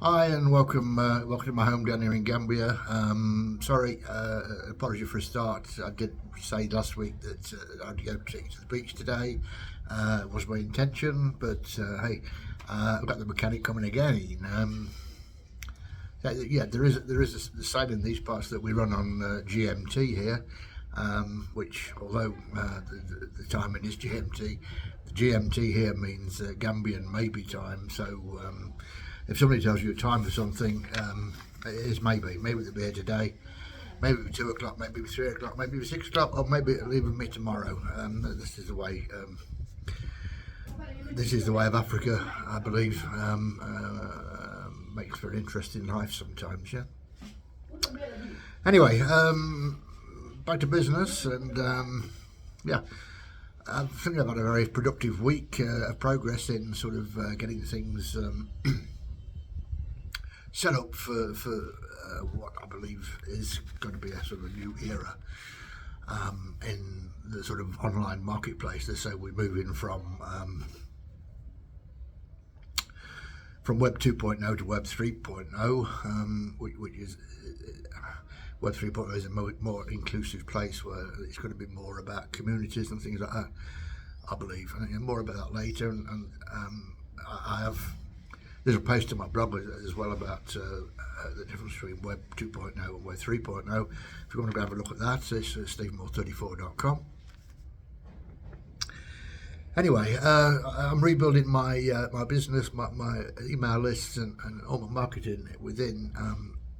Hi and welcome to my home down here in Gambia. Sorry, apology for a start. I did say last week that I'd go to the beach today. It was my intention, but hey, I've got the mechanic coming again. Yeah, there is a site in these parts that we run on GMT here, which although the timing is GMT, the GMT here means Gambian maybe time. So if somebody tells you a time for something, it is maybe. Maybe they'll be here today, maybe it'll be 2 o'clock, maybe it'll be 3 o'clock, maybe it'll be 6 o'clock, or maybe it'll even be tomorrow. This is the way. This is the way of Africa, I believe. Makes for an interesting life sometimes, yeah. Anyway, back to business, and yeah, I think I've had a very productive week of progress in sort of getting things set up for what I believe is going to be a sort of a new era in the sort of online marketplace. So we're moving from Web 2.0 to Web 3.0, which is Web 3.0 is a more inclusive place where it's going to be more about communities and things like that, I believe. And more about that later. And I have, there's a post on my blog as well about the difference between Web 2.0 and Web 3.0. If you want to go have a look at that, it's stephenmoore34.com. Anyway, I'm rebuilding my business, my email lists, and all my marketing within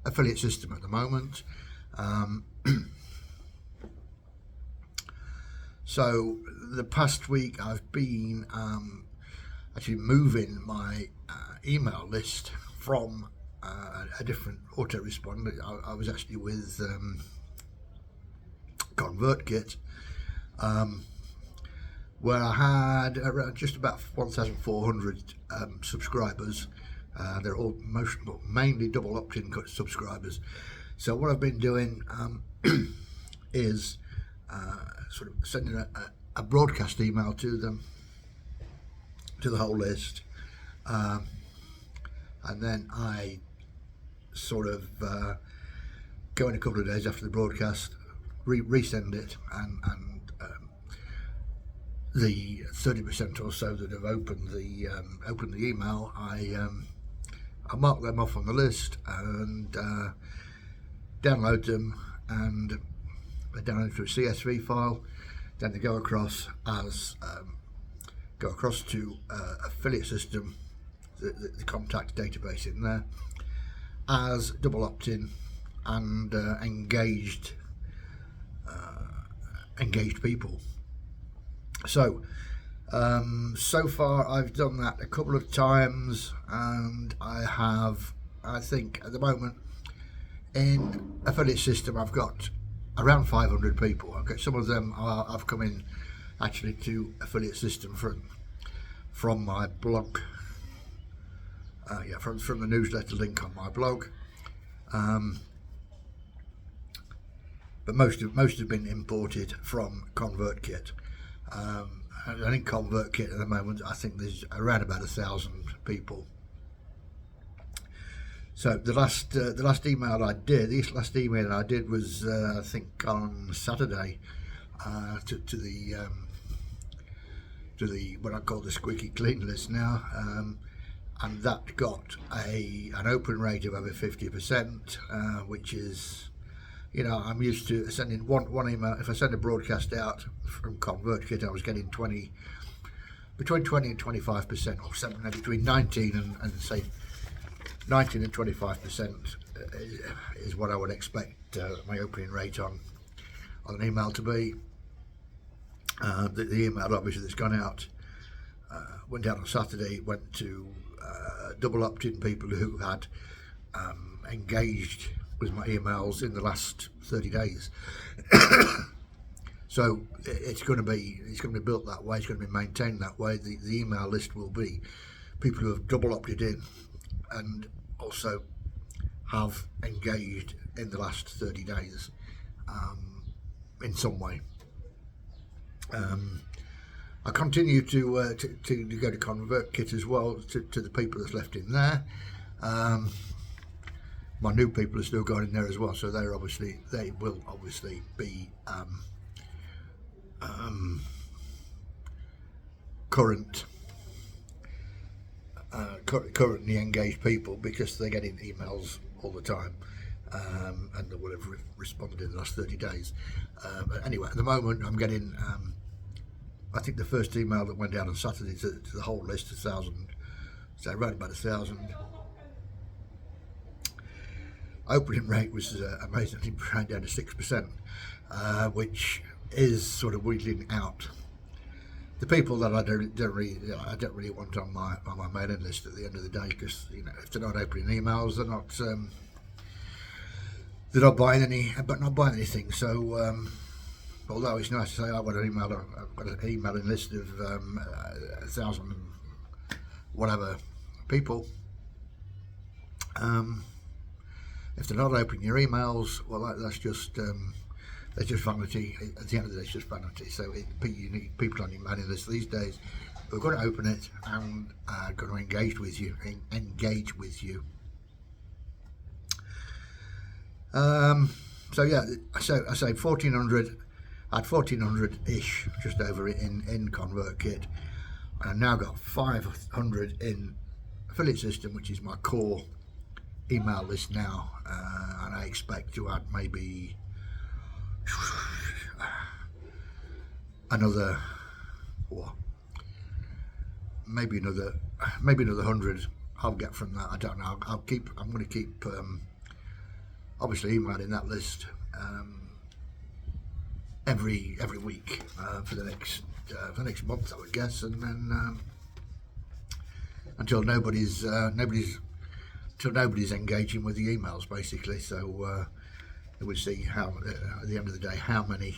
affiliate system at the moment. So the past week I've been actually moving my email list from a different autoresponder. I was actually with ConvertKit, where I had around just about 1,400 subscribers. They're all mainly double opt-in subscribers. So what I've been doing is sort of sending a broadcast email to them, to the whole list, and then I sort of go in a couple of days after the broadcast, resend it, and the 30% or so that have opened the email, I mark them off on the list and download them, and they download to a CSV file. Then they go across to affiliate system, the contact database in there, as double opt-in and engaged people. So so far I've done that a couple of times, and I think at the moment in affiliate system I've got around 500 people. Okay, some of them I've come in actually to affiliate system from my blog, from the newsletter link on my blog, but most have been imported from ConvertKit. And in ConvertKit at the moment, I think there's around about 1,000 people. So the last email I did was I think on Saturday to the what I call the squeaky clean list now, and that got an open rate of over 50%, which is, you know, I'm used to sending one email. If I send a broadcast out from ConvertKit, I was getting between 20 and 25%, or something between 19 and say 19 and 25% is what I would expect my opening rate on an email to be. The email obviously that's gone out went out on Saturday, went to double opt-in people who had engaged with my emails in the last 30 days. So it's going to be built that way. It's going to be maintained that way. The email list will be people who have double opted in and also have engaged in the last 30 days in some way. I continue to go to ConvertKit as well, to the people that's left in there. My new people are still going in there as well, so they will obviously be currently engaged people, because they're getting emails all the time, and they will have responded in the last 30 days. But anyway, at the moment I'm getting, I think the first email that went out on Saturday to the whole list, 1,000, so around about 1,000. Opening rate was amazing. I think it ran down to 6%, which is sort of wheedling out the people that I don't really want on my mailing list at the end of the day, because if they're not opening emails, they're not buying anything. So although it's nice to say I've got an emailing list of 1,000 whatever people. If they're not opening your emails, well, that's just vanity. At the end of the day, it's just vanity. So you need people on your mailing list these days who are going to open it and are going to engage with you. So yeah, so I say 1,400. I had 1,400-ish, just over it in ConvertKit. And I've now got 500 in Affiliate System, which is my core email list now, and I expect to add maybe another maybe another 100 I'll get from that. I don't know. I'm going to keep obviously emailing that list every week for the next month, I would guess, and then until nobody's engaging with the emails, basically. So we'll see how at the end of the day how many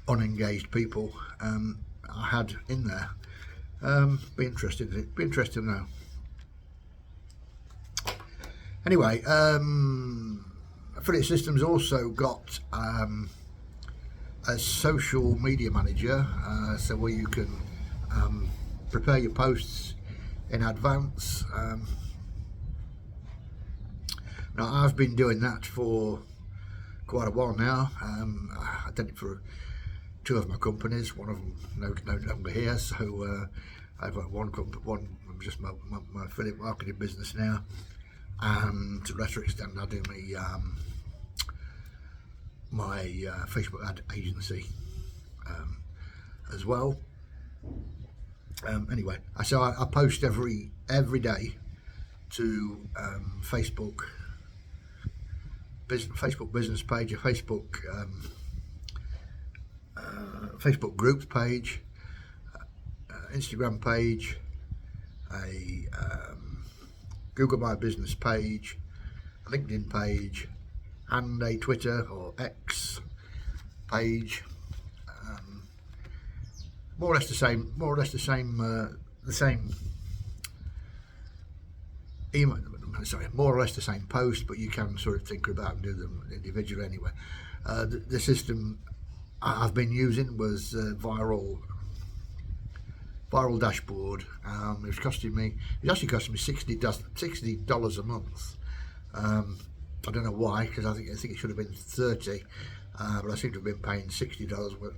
unengaged people I had in there. Be interested to know. Anyway, Affiliate Systems also got a social media manager, so where you can prepare your posts in advance. Now, I've been doing that for quite a while now. I've done it for two of my companies. One of them no longer here, so I've got one just my affiliate marketing business now, and to a lesser extent I do my Facebook ad agency as well. Anyway, so I post every day to Facebook business page, a Facebook groups page, Instagram page, a Google My Business page, a LinkedIn page, and a Twitter or X page. More or less the same email. Sorry, more or less the same post, but you can sort of tinker about and do them individually anyway. The system I've been using was viral dashboard. It actually costing me $60 a month. I don't know why, because I think it should have been 30, but I seem to have been paying $60. But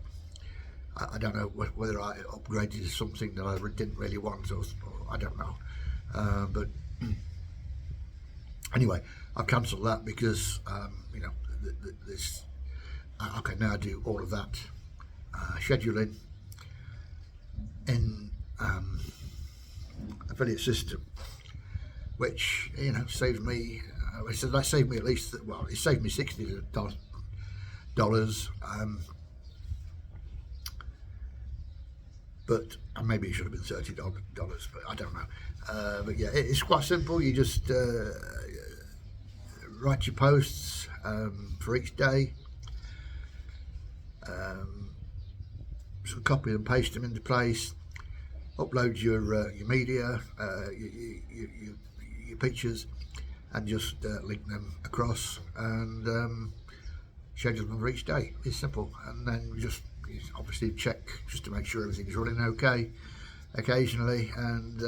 I don't know whether I upgraded to something that I didn't really want, or I don't know. But anyway, I've cancelled that because this I can now do all of that scheduling in Affiliate System, which saves me. That saved me at least. Well, it saved me $60. But maybe it should have been $30, but I don't know. But yeah, it's quite simple. You just write your posts for each day, sort of copy and paste them into place, upload your media, your pictures, and just link them across and schedule them for each day. It's simple, and then just obviously check just to make sure everything's running okay occasionally, and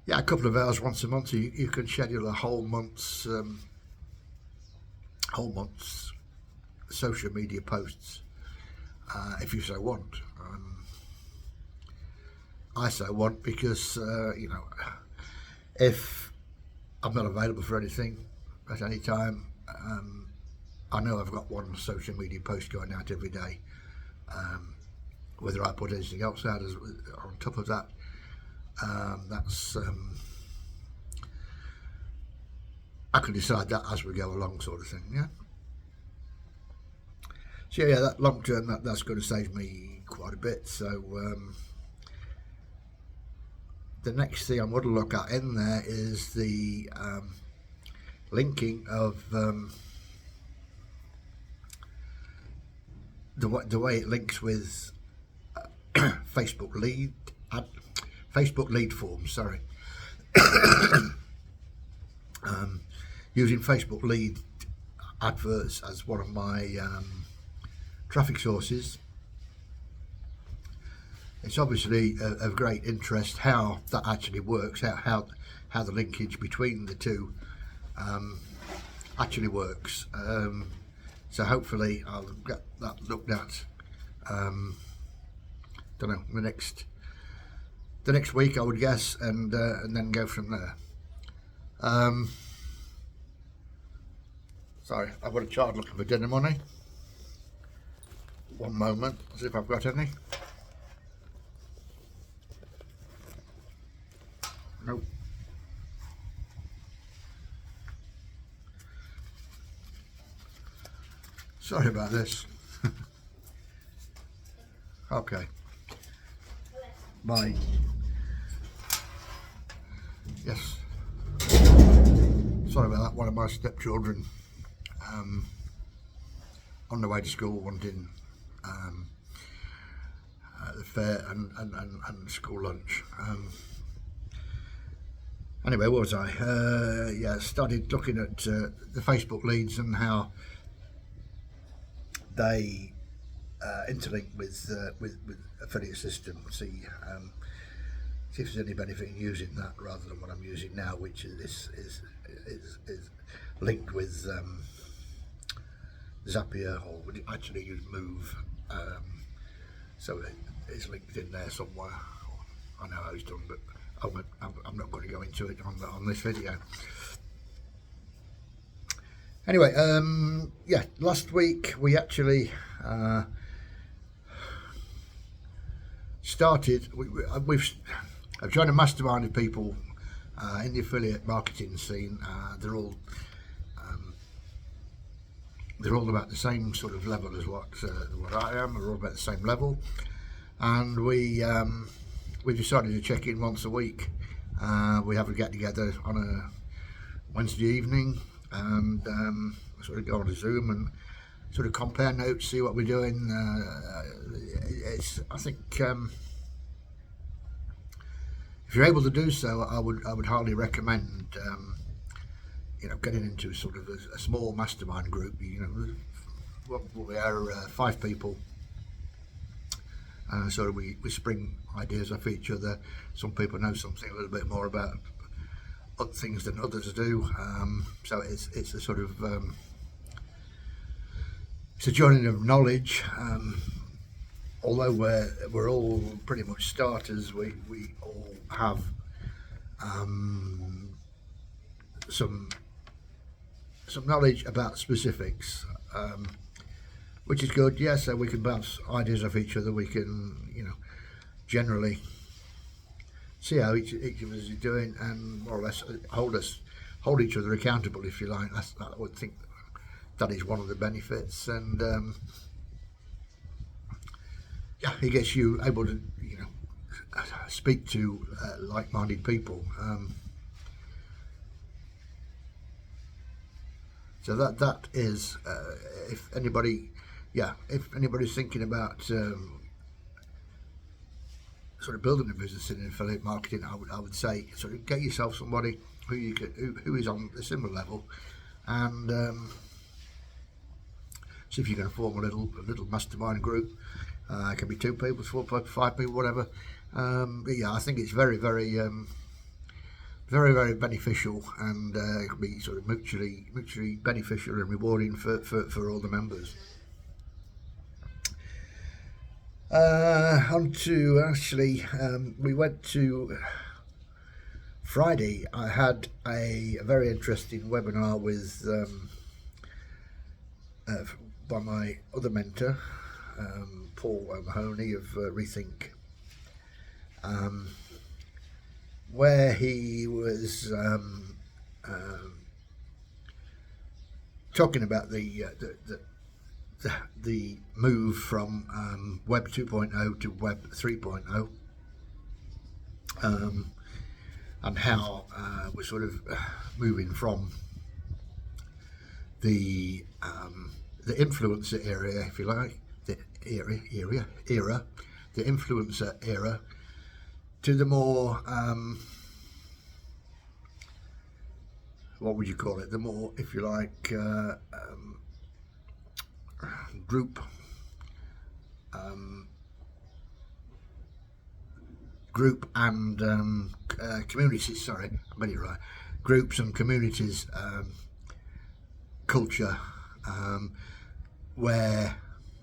yeah, a couple of hours once a month. You can schedule a whole month's social media posts if you so want. I so want because if I'm not available for anything at any time, I know I've got one social media post going out every day. Whether I put anything else out on top of that, that's I can decide that as we go along, sort of thing. Yeah. So yeah, that long term, that's going to save me quite a bit. So the next thing I'm going to look at in there is the linking of the way it links with Facebook lead forms. Sorry, using Facebook lead adverts as one of my traffic sources. It's obviously of great interest how that actually works, how the linkage between the two actually works. So hopefully I'll get that looked at. Don't know, the next week I would guess, and then go from there. Sorry, I've got a child looking for dinner money. One moment, see if I've got any. Nope. Sorry about this. Okay. Bye. Yes. Sorry about that. One of my stepchildren on the way to school wanting the fare and school lunch. Anyway, what was I? Yeah, started looking at the Facebook leads and how they interlink with affiliate system. See if there's any benefit in using that rather than what I'm using now, which is linked with Zapier, or would it actually use Move? So it's linked in there somewhere. I know how it's done, but I'm not going to go into it on this video. Anyway, yeah, last week we actually started. I've joined a mastermind of people in the affiliate marketing scene. They're all about the same sort of level as what I am. We're all about the same level, and we decided to check in once a week. We have a get together on a Wednesday evening, and sort of go on a Zoom and sort of compare notes, see what we're doing. I think if you're able to do so, I would highly recommend getting into sort of a small mastermind group. We are 5 people. So we spring ideas off each other. Some people know something a little bit more about other things than others do. So it's a sort of it's a joining of knowledge. Although we're all pretty much starters, we all have some knowledge about specifics. Which is good, yeah, so we can bounce ideas off each other. We can, generally see how each of us is doing, and more or less hold each other accountable, if you like. I would think that is one of the benefits, and yeah, it gets you able to, speak to like-minded people. So that is, if anybody's thinking about sort of building a business in affiliate marketing, I would say sort of get yourself somebody who is on a similar level, and see if you can form a little mastermind group. It can be 2 people, 4 people, 5 people, whatever. But yeah, I think it's very, very very, very beneficial, and it can be sort of mutually beneficial and rewarding for all the members. On to actually, we went to Friday. I had a very interesting webinar with by my other mentor, Paul O'Mahony of Rethink, where he was talking about the move from Web 2.0 to Web 3.0, and how we're sort of moving from the influencer area, if you like, the influencer era, to the more what would you call it? The more, if you like, group and communities. Sorry, I made it right. Groups and communities culture, where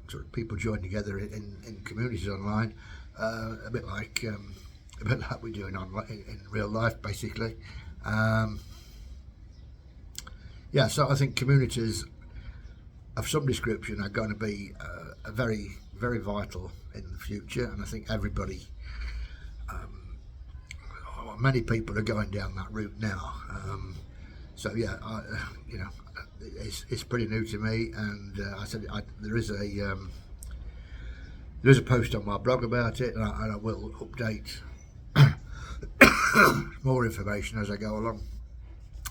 sort of people join together in communities online, a bit like we do in real life, basically. Yeah, so I think communities of some description are going to be very, very vital in the future, and I think everybody, many people are going down that route now. So yeah, it's pretty new to me, and I said there is a post on my blog about it, and I will update more information as I go along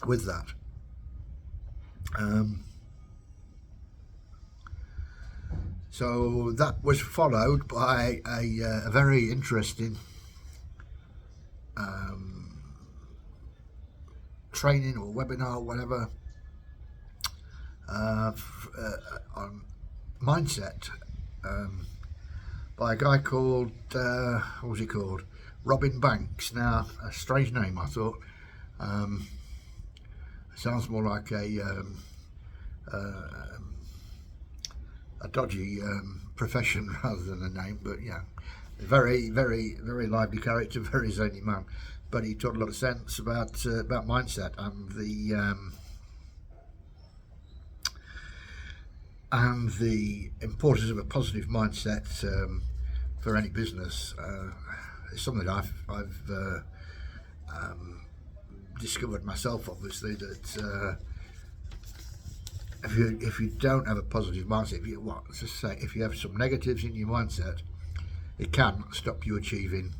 with that. So that was followed by a very interesting training or webinar, whatever, on mindset, by a guy called, what was he called? Robin Banks. Now, a strange name, I thought. Sounds more like a dodgy profession rather than a name, but yeah, very, very, very lively character, very zany man. But he taught a lot of sense about mindset and the importance of a positive mindset for any business. It's something that I've discovered myself, obviously, that if you don't have a positive mindset, if you have some negatives in your mindset, it can stop you achieving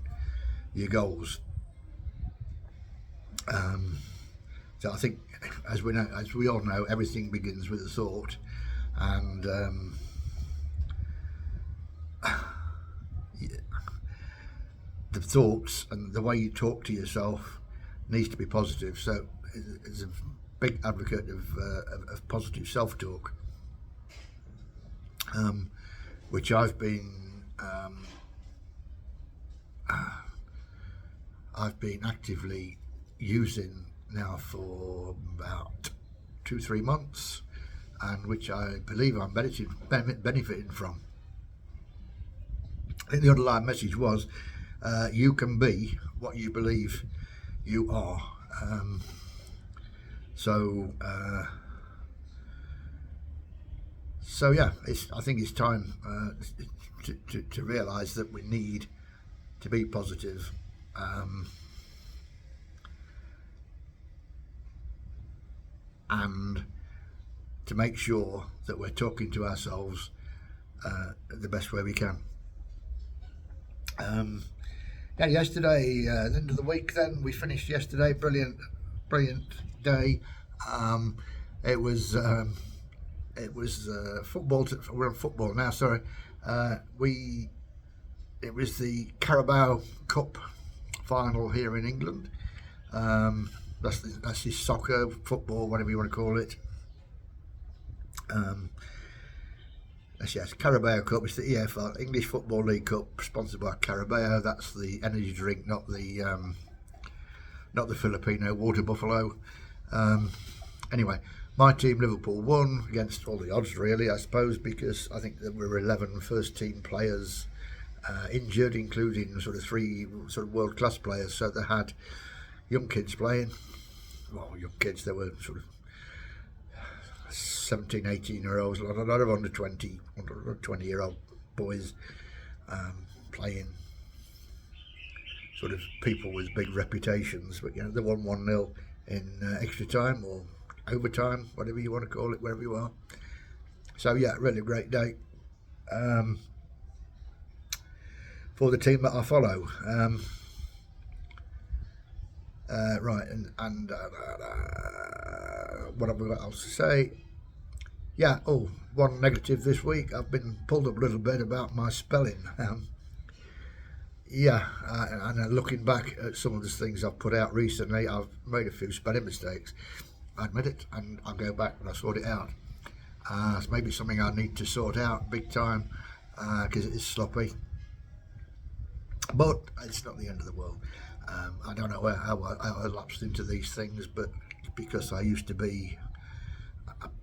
your goals. So I think, as we all know, everything begins with a thought, and the thoughts and the way you talk to yourself needs to be positive. So it's a big advocate of positive self-talk, which I've been actively using now for about 2-3 months, and which I believe I'm benefiting from. I think the underlying message was, you can be what you believe you are. So yeah, I think it's time to realise that we need to be positive, and to make sure that we're talking to ourselves the best way we can. Yeah, yesterday, the end of the week, then we finished yesterday. Brilliant day. It was football. We're on football now. Sorry. It was the Carabao Cup final here in England. That's the soccer, football, whatever you want to call it. Yes, Carabao Cup. It's the EFL, English Football League Cup, sponsored by Carabao. That's the energy drink, not the not the Filipino water buffalo. Anyway, my team Liverpool won against all the odds really, I suppose, because I think there were 11 first team players injured, including sort of 3 sort of world class players. So they had young kids playing. Well, young kids, they were sort of 17, 18-year-olds, a lot of under 20-year-old boys playing. Sort of people with big reputations, but they won 1-0 in extra time or overtime, whatever you want to call it, wherever you are. So yeah, really great day for the team that I follow. Right, and what have we got else to say? Yeah, one negative this week. I've been pulled up a little bit about my spelling. And looking back at some of the things I've put out recently, I've made a few spelling mistakes. I admit it, and I'll go back and I'll sort it out. It's maybe something I need to sort out big time because it is sloppy. But it's not the end of the world. I don't know how I lapsed into these things, but because I used to be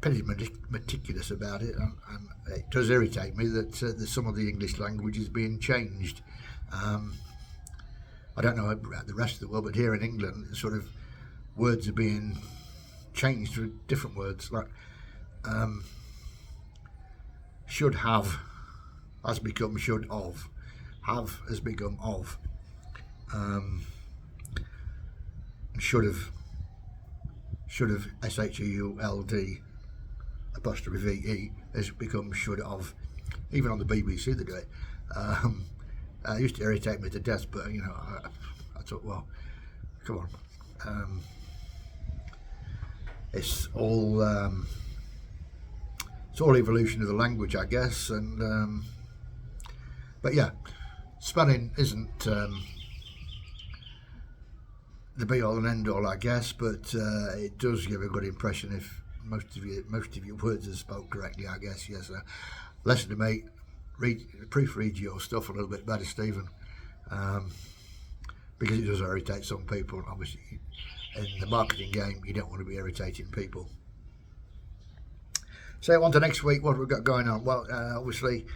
pretty meticulous about it, and it does irritate me that some of the English language is being changed. I don't know about the rest of the world, but here in England, sort of words are being changed to different words, like should have has become should of, have has become of, should have SHULD apostrophe VE has become should of. Even on the BBC they do it. It used to irritate me to death, but I thought, well, come on. It's all evolution of the language, I guess, and but yeah, spelling isn't the be all and end all, I guess, but it does give a good impression if most of your words are spelled correctly, I guess. Yes, lesson to make. Proofread your stuff a little bit better, Stephen, because it does irritate some people. Obviously, in the marketing game, you don't want to be irritating people. So on to next week, what we've got going on. Well, obviously,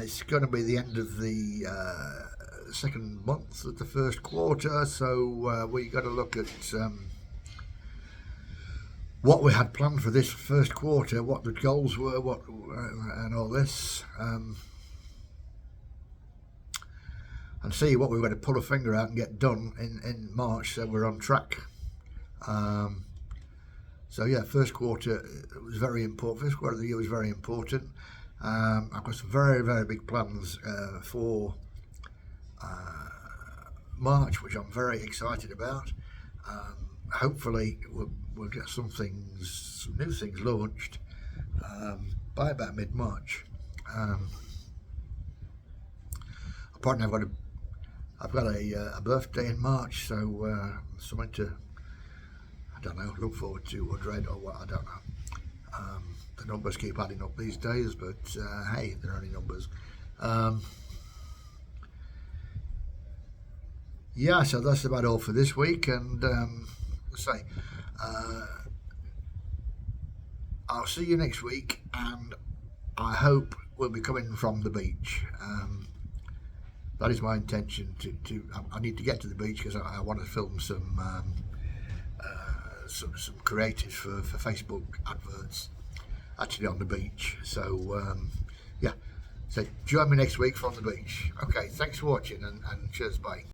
it's going to be the end of the second month of the first quarter, so we got to look at what we had planned for this first quarter, what the goals were, and all this, and see what we're going to pull a finger out and get done in March, so we're on track. So yeah, first quarter was very important. First quarter of the year was very important. I've got some very, very big plans for March, which I'm very excited about. Hopefully we'll get some new things launched by about mid-March. Apparently I've got a birthday in March, so something to, I don't know, look forward to or dread or what, I don't know. The numbers keep adding up these days, but hey, they're only numbers. Yeah, so that's about all for this week, and I'll see you next week, and I hope we'll be coming from the beach. That is my intention. I need to get to the beach because I want to film some creatives for Facebook adverts, actually on the beach. So yeah, so join me next week from the beach. Okay, thanks for watching, and cheers, bye.